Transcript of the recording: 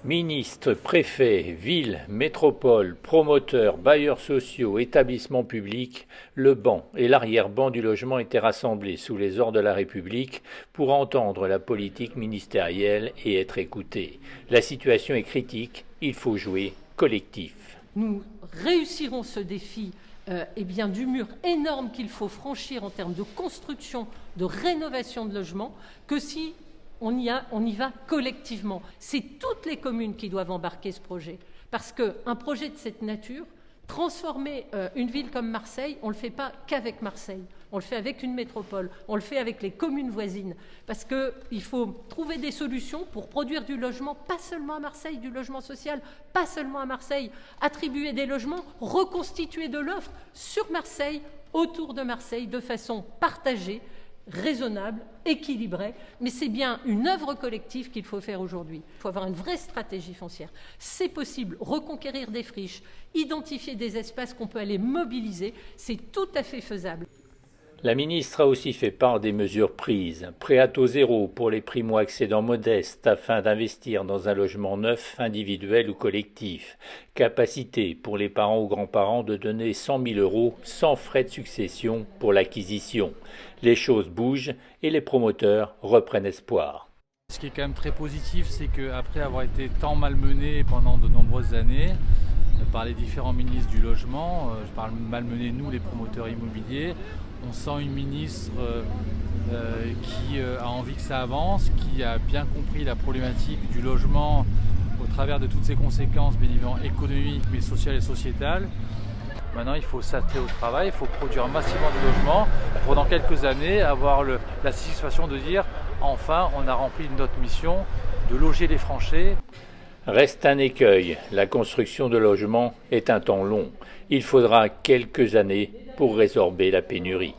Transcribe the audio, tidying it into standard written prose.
Ministres, préfets, villes, métropoles, promoteurs, bailleurs sociaux, établissements publics, le banc et l'arrière-ban du logement étaient rassemblés sous les ors de la République pour entendre la politique ministérielle et être écoutés. La situation est critique, il faut jouer collectif. Nous réussirons ce défi du mur énorme qu'il faut franchir en termes de construction, de rénovation de logements, que si on y va collectivement. C'est toutes les communes qui doivent embarquer ce projet. Parce qu'un projet de cette nature, transformer une ville comme Marseille, on ne le fait pas qu'avec Marseille. On le fait avec une métropole, on le fait avec les communes voisines. Parce qu'il faut trouver des solutions pour produire du logement, pas seulement à Marseille, du logement social, pas seulement à Marseille. Attribuer des logements, reconstituer de l'offre sur Marseille, autour de Marseille, de façon partagée, raisonnable, équilibré, mais c'est bien une œuvre collective qu'il faut faire aujourd'hui. Il faut avoir une vraie stratégie foncière. C'est possible, reconquérir des friches, identifier des espaces qu'on peut aller mobiliser, c'est tout à fait faisable. La ministre a aussi fait part des mesures prises. Prêt à taux zéro pour les primo-accédants modestes afin d'investir dans un logement neuf, individuel ou collectif. Capacité pour les parents ou grands-parents de donner 100 000 € sans frais de succession pour l'acquisition. Les choses bougent et les promoteurs reprennent espoir. Ce qui est quand même très positif, c'est qu'après avoir été tant malmenés pendant de nombreuses années par les différents ministres du logement, je parle malmenés nous les promoteurs immobiliers, on sent une ministre qui a envie que ça avance, qui a bien compris la problématique du logement au travers de toutes ses conséquences, bien évidemment économiques, mais sociales et sociétales. Maintenant, il faut s'atteler au travail, il faut produire massivement de logements pour dans quelques années avoir la satisfaction de dire enfin on a rempli notre mission de loger les Franchais. Reste un écueil, la construction de logements est un temps long. Il faudra quelques années pour résorber la pénurie.